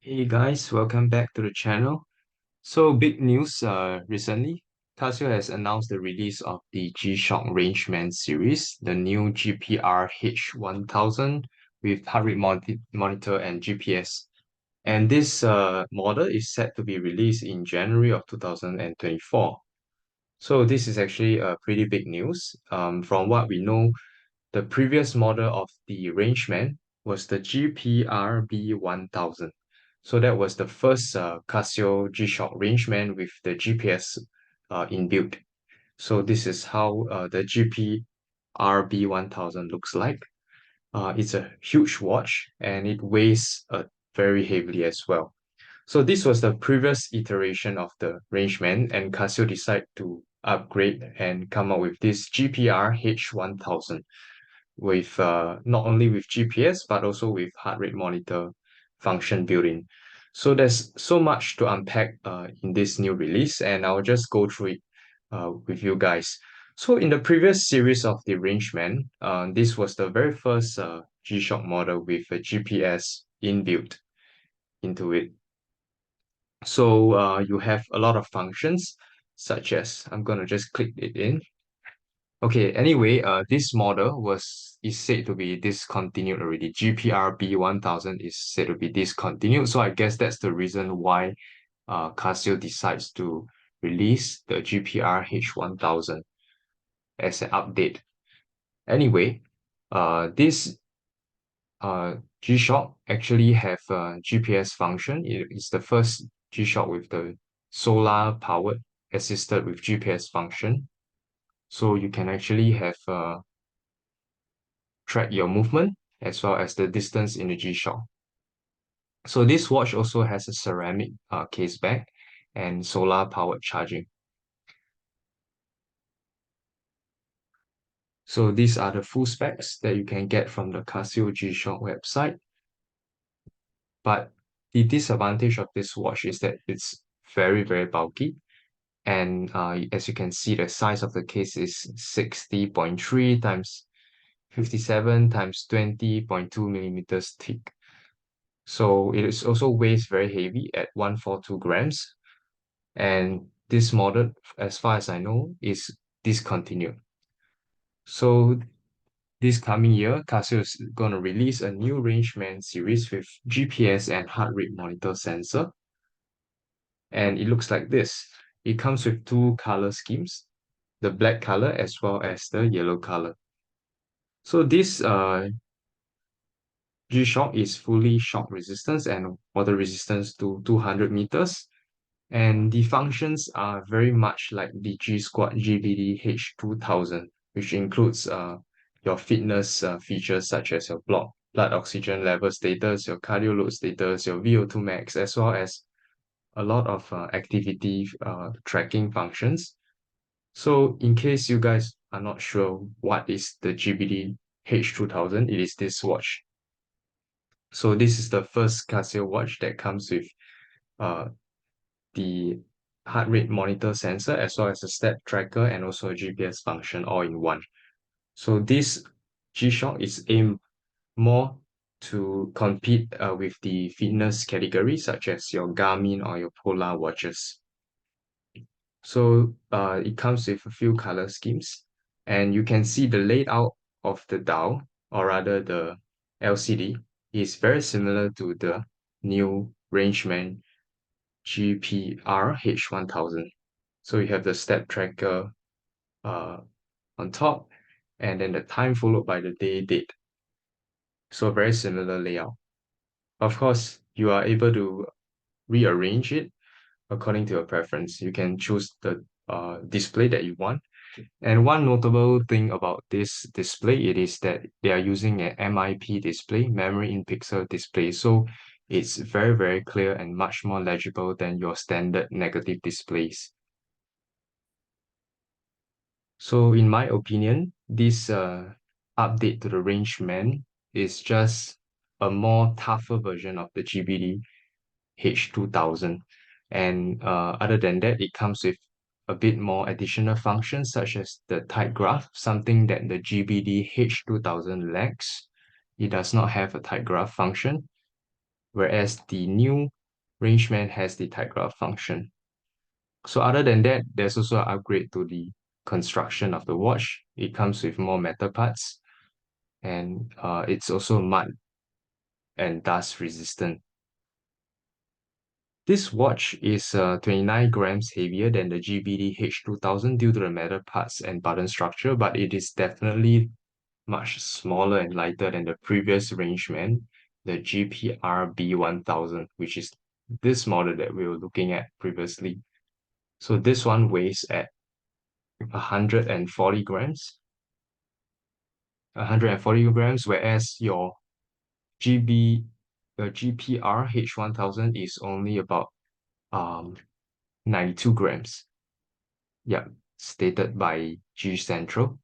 Hey guys, welcome back to the channel. So big news recently, Casio has announced the release of the G-Shock Rangeman series, the new GPR-H1000 with heart rate monitor and GPS. And this model is set to be released in January of 2024. So this is actually a pretty big news. From what we know, the previous model of the Rangeman was the GPR-B1000. So that was the first Casio G-Shock Rangeman with the GPS inbuilt. So this is how the GPR-B1000 looks like. It's a huge watch and it weighs very heavily as well. So this was the previous iteration of the Rangeman, and Casio decided to upgrade and come up with this GPR-H1000 with not only with GPS but also with heart rate monitor function built in. So there's so much to unpack in this new release, and I'll just go through it with you guys. So in the previous series of the Rangeman, this was the very first G-Shock model with a GPS inbuilt into it. So you have a lot of functions, such as I'm gonna just click it in. Okay, anyway, this model is said to be discontinued already. GPR-B1000 is said to be discontinued, so I guess that's the reason why Casio decides to release the GPR-H1000 as an update. Anyway, this G-Shock actually have a GPS function. It is the first G-Shock with the solar powered assisted with GPS function. So you can actually have track your movement as well as the distance in the G-Shock. So this watch also has a ceramic case back and solar powered charging. So these are the full specs that you can get from the Casio G-Shock website. But the disadvantage of this watch is that it's very, very bulky. And as you can see, the size of the case is 60.3 times 57 times 20.2 millimeters thick. So it is also weighs very heavy at 142 grams. And this model, as far as I know, is discontinued. So this coming year, Casio is going to release a new Rangeman series with GPS and heart rate monitor sensor. And it looks like this. It comes with two color schemes, the black color as well as the yellow color. So this G-Shock is fully shock resistance and water resistance to 200 meters. And the functions are very much like the G-Squad GBD-H2000, which includes your fitness features such as your blood oxygen level status, your cardio load status, your VO2 max, as well as a lot of activity tracking functions. So in case you guys are not sure what is the GBD H2000, it is this watch. So this is the first Casio watch that comes with uh, the heart rate monitor sensor as well as a step tracker and also a GPS function all in one. So this G-Shock is aimed more to compete with the fitness category such as your Garmin or your Polar watches. So it comes with a few color schemes, and you can see the layout of the dial, or rather the LCD, is very similar to the new Rangeman GPR-H1000. So you have the step tracker uh, on top, and then the time followed by the day date. So very similar layout. Of course, you are able to rearrange it according to your preference. You can choose the display that you want. And one notable thing about this display, it is that they are using an MIP display, memory in pixel display. So it's very, very clear and much more legible than your standard negative displays. So in my opinion, this update to the Rangeman is just a more tougher version of the GBD H2000. And other than that, it comes with a bit more additional functions such as the tight graph, something that the GBD H2000 lacks. It does not have a tight graph function. whereas the new Rangeman has the typograph function. So other than that, there's also an upgrade to the construction of the watch. It comes with more metal parts, and it's also mud and dust resistant. This watch is 29 grams heavier than the GPR-H1000 due to the metal parts and button structure, but it is definitely much smaller and lighter than the previous Rangeman, the GPR-B1000, which is this model that we were looking at previously. So this one weighs at 140 grams, 140 grams, whereas your GB, the GPR-H1000 is only about um 92 grams. Yeah, stated by G Central.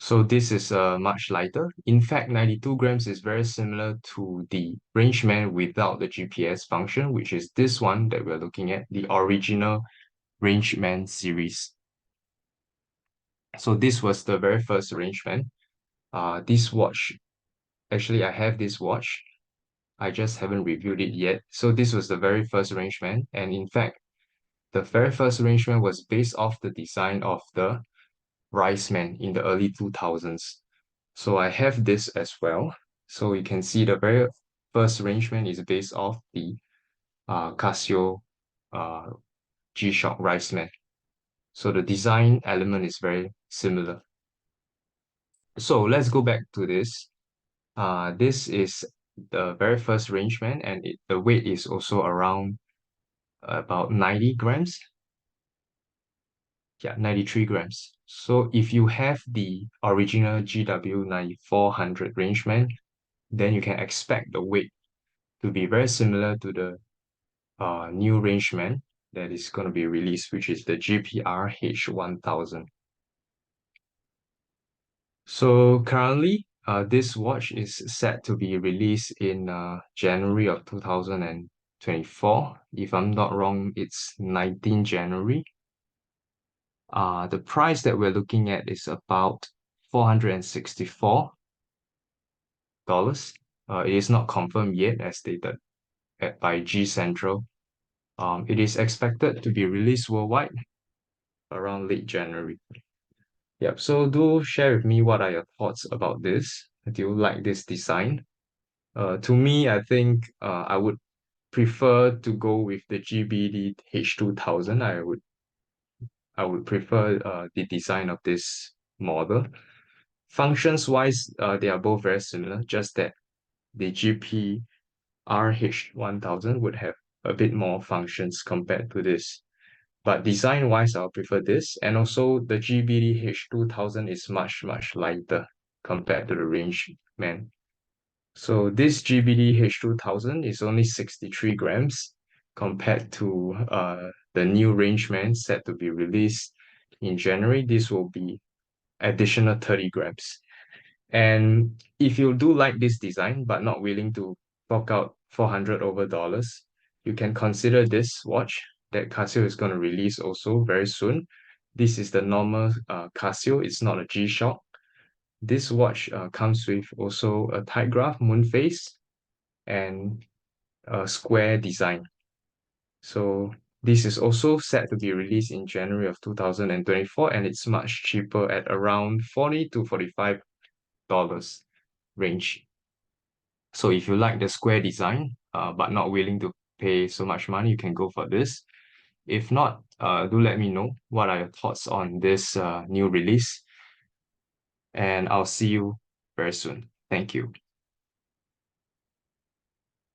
So this is much lighter. In fact, 92 grams is very similar to the Rangeman without the GPS function, which is this one that we're looking at, the original Rangeman series. So this was the very first Rangeman. This watch, actually I have this watch. I just haven't reviewed it yet. So this was the very first Rangeman. And in fact, the very first Rangeman was based off the design of the Riceman in the early 2000s. So I have this as well. So you can see the very first Rangeman is based off the Casio uh, G-Shock Riceman. So the design element is very similar. So let's go back to this. This is the very first Rangeman, and the weight is also around about 90 grams. Yeah, 93 grams. So if you have the original GW9400 Rangeman, then you can expect the weight to be very similar to the new Rangeman that is going to be released, which is the GPR-H1000. So currently, this watch is set to be released in January of 2024. If I'm not wrong, it's 19 January. The price that we're looking at is about $464. It is not confirmed yet, as stated by G Central. It is expected to be released worldwide around late January. Yep, so do share with me what are your thoughts about this. Do you like this design? To me, I think I would prefer to go with the GBD H2000. I would prefer the design of this model. Functions wise, they are both very similar, just that the GPR-H1000 would have a bit more functions compared to this. But design wise, I'll prefer this. And also the GBD-H2000 is much, much lighter compared to the Rangeman. So this GBD-H2000 is only 63 grams compared to the new Rangeman set to be released in January. This will be additional 30 grams. And if you do like this design but not willing to fork out 400 over dollars, you can consider this watch that Casio is going to release also very soon. This is the normal Casio, it's not a G-Shock. This watch comes with also a tight graph moon face and a square design. So this is also set to be released in January of 2024, and it's much cheaper at around $40 to $45 range. So if you like the square design, but not willing to pay so much money, you can go for this. If not, do let me know what are your thoughts on this new release, and I'll see you very soon. Thank you.